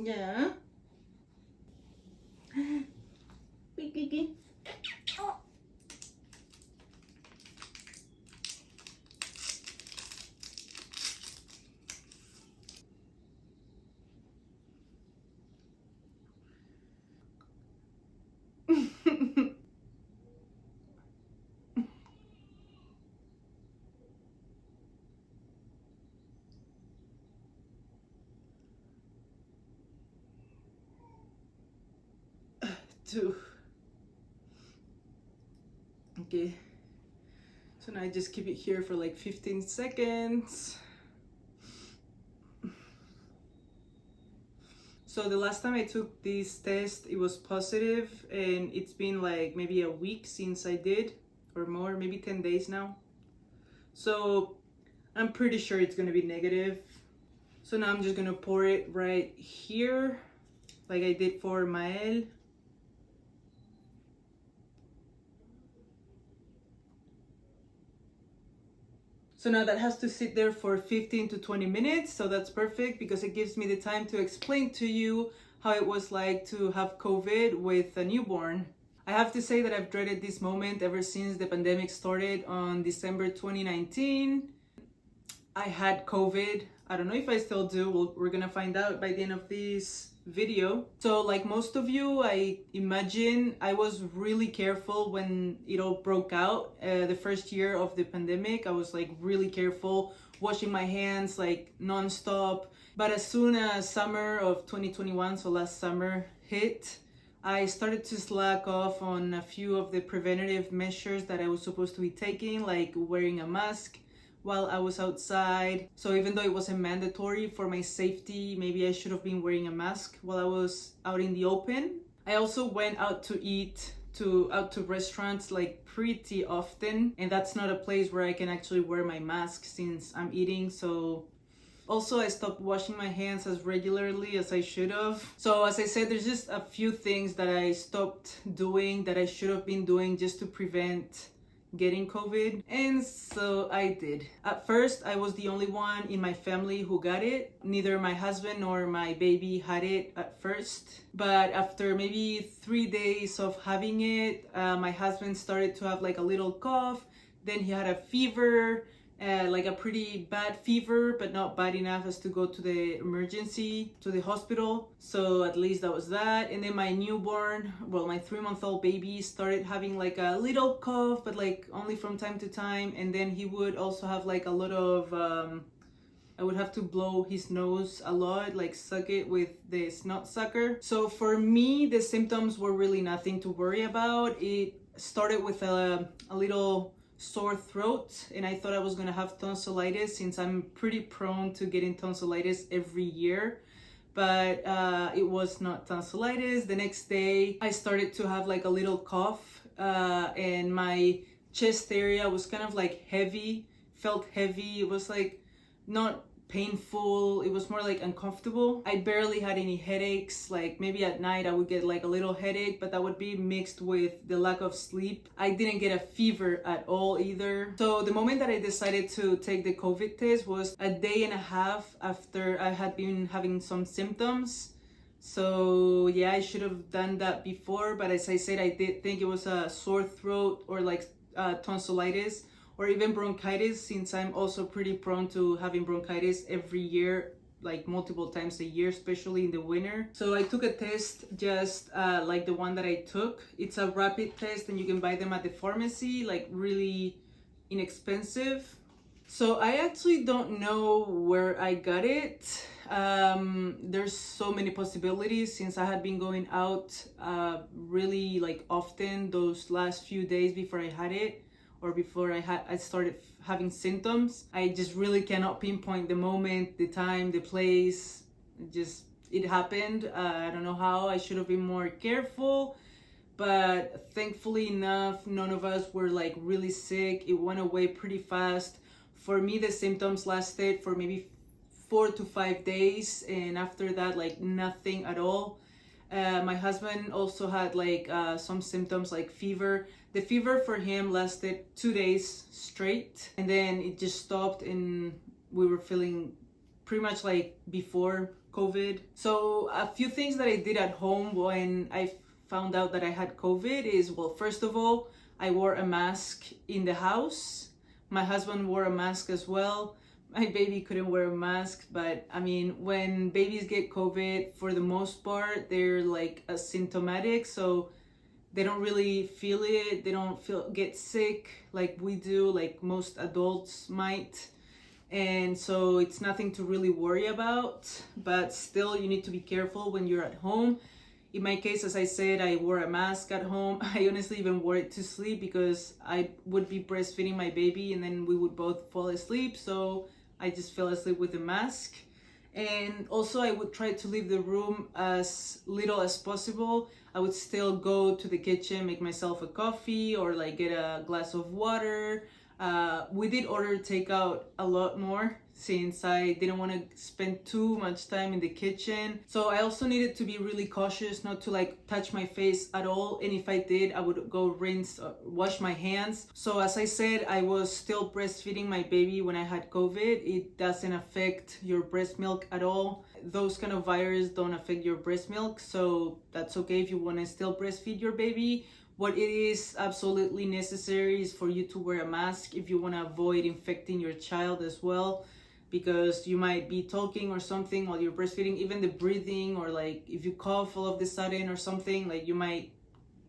Yeah. Kiki. Two. Okay. So now I just keep it here for like 15 seconds. So the last time I took this test, it was positive, and it's been like maybe a week since I did, or more, maybe 10 days now. So I'm pretty sure it's gonna be negative. So now I'm just gonna pour it right here, like I did for MAEL. So now that has to sit there for 15 to 20 minutes. So that's perfect because it gives me the time to explain to you how it was like to have COVID with a newborn. I have to say that I've dreaded this moment ever since the pandemic started on December 2019. I had COVID. I don't know if I still do. We're gonna find out by the end of this video. So like most of you, I imagine I was really careful when it all broke out. The first year of the pandemic, I was like really careful, washing my hands like non-stop. But as soon as summer of 2021, so last summer hit, I started to slack off on a few of the preventative measures that I was supposed to be taking, like wearing a mask while I was outside. So even though it wasn't mandatory for my safety, maybe I should have been wearing a mask while I was out in the open. I also went out to eat out to restaurants like pretty often, and that's not a place where I can actually wear my mask since I'm eating. So also, I stopped washing my hands as regularly as I should have. So as I said, there's just a few things that I stopped doing that I should have been doing just to prevent getting COVID, and so I did. At first, I was the only one in my family who got it. Neither my husband nor my baby had it at first, but after maybe 3 days of having it, my husband started to have like a little cough. Then he had a fever, like a pretty bad fever, but not bad enough as to go to the emergency, to the hospital. So at least that was that. And then my newborn, well, my 3-month-old baby started having like a little cough, but like only from time to time. And then he would also have like a lot of, I would have to blow his nose a lot, like suck it with the snot sucker. So for me, the symptoms were really nothing to worry about. It started with a little sore throat, and I thought I was gonna have tonsillitis since I'm pretty prone to getting tonsillitis every year, but it was not tonsillitis. The next day I started to have like a little cough, and my chest area was kind of like heavy, felt heavy. It was like not painful, it was more like uncomfortable. I barely had any headaches. Like maybe at night I would get like a little headache, but that would be mixed with the lack of sleep. I didn't get a fever at all either. So the moment that I decided to take the COVID test was a day and a half after I had been having some symptoms. So yeah, I should have done that before, but as I said, I did think it was a sore throat or like tonsillitis, or even bronchitis, since I'm also pretty prone to having bronchitis every year, like multiple times a year, especially in the winter. So I took a test just like the one that I took. It's a rapid test and you can buy them at the pharmacy, like really inexpensive. So I actually don't know where I got it. There's so many possibilities since I had been going out really like often those last few days before I had it, or before I started having symptoms. I just really cannot pinpoint the moment, the time, the place. It happened. I don't know how. I should have been more careful, but thankfully enough, none of us were like really sick. It went away pretty fast. For me, the symptoms lasted for maybe 4 to 5 days, and after that, like nothing at all. My husband also had like some symptoms like fever. The fever for him lasted 2 days straight, and then it just stopped and we were feeling pretty much like before COVID. So a few things that I did at home when I found out that I had COVID is, well, first of all, I wore a mask in the house. My husband wore a mask as well. My baby couldn't wear a mask, but I mean, when babies get COVID, for the most part, they're like asymptomatic, so they don't really feel it. They don't get sick like we do, like most adults might. And so it's nothing to really worry about, but still you need to be careful when you're at home. In my case, as I said, I wore a mask at home. I honestly even wore it to sleep because I would be breastfeeding my baby and then we would both fall asleep. So I just fell asleep with the mask. And also I would try to leave the room as little as possible. I would still go to the kitchen, make myself a coffee or like get a glass of water. We did order takeout a lot more since I didn't want to spend too much time in the kitchen. So I also needed to be really cautious not to like touch my face at all. And if I did, I would go wash my hands. So as I said, I was still breastfeeding my baby when I had COVID. It doesn't affect your breast milk at all. Those kind of viruses don't affect your breast milk. So that's okay if you want to still breastfeed your baby. What it is absolutely necessary is for you to wear a mask if you want to avoid infecting your child as well, because you might be talking or something while you're breastfeeding, even the breathing, or like if you cough all of a sudden or something, like you might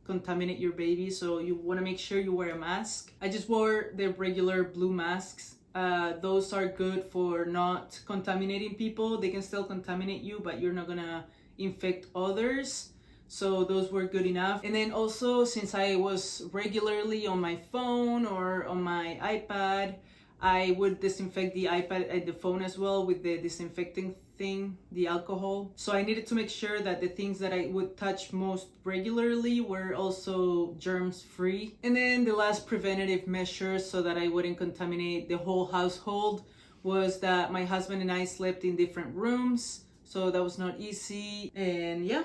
contaminate your baby. So you want to make sure you wear a mask. I just wore the regular blue masks. Those are good for not contaminating people. They can still contaminate you, but you're not gonna infect others. So those were good enough. And then also, since I was regularly on my phone or on my iPad, I would disinfect the iPad and the phone as well with the disinfecting thing, the alcohol. So I needed to make sure that the things that I would touch most regularly were also germs free. And then the last preventative measure so that I wouldn't contaminate the whole household was that my husband and I slept in different rooms. So that was not easy. And yeah.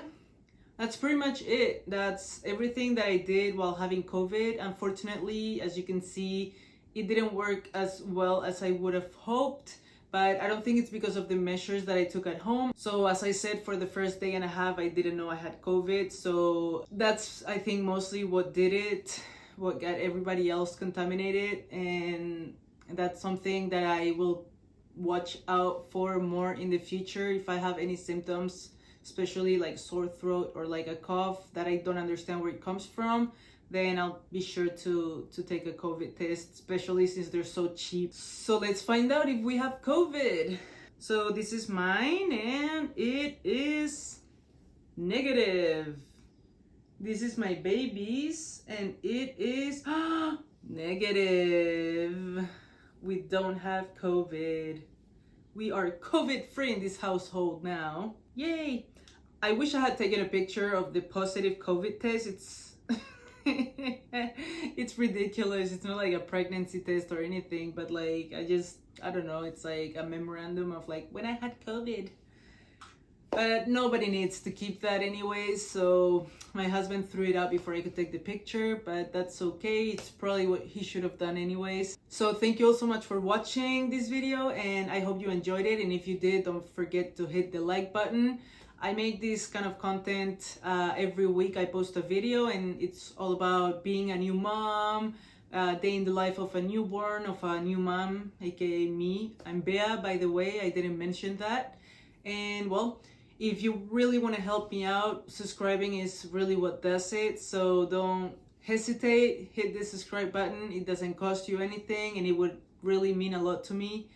That's pretty much it. That's everything that I did while having COVID. Unfortunately, as you can see, it didn't work as well as I would have hoped, but I don't think it's because of the measures that I took at home. So as I said, for the first day and a half, I didn't know I had COVID. So that's, I think, mostly what did it, what got everybody else contaminated. And that's something that I will watch out for more in the future if I have any symptoms, especially like sore throat or like a cough that I don't understand where it comes from, then I'll be sure to take a COVID test, especially since they're so cheap. So let's find out if we have COVID. So this is mine and it is negative. This is my baby's and it is negative. We don't have COVID. We are COVID free in this household now. Yay! I wish I had taken a picture of the positive COVID test. It's ridiculous. It's not like a pregnancy test or anything, but like I don't know, it's like a memorandum of like when I had COVID. But nobody needs to keep that anyways, so my husband threw it out before I could take the picture, but that's okay. It's probably what he should have done anyways. So thank you all so much for watching this video, and I hope you enjoyed it. And if you did, don't forget to hit the like button. I make this kind of content every week. I post a video and it's all about being a new mom, day in the life of a newborn, of a new mom, aka me. I'm Bea, by the way, I didn't mention that. And well, if you really want to help me out, subscribing is really what does it. So don't hesitate, hit the subscribe button. It doesn't cost you anything and it would really mean a lot to me.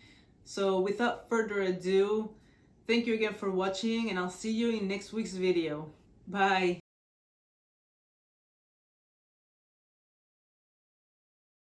So without further ado, thank you again for watching and I'll see you in next week's video. Bye.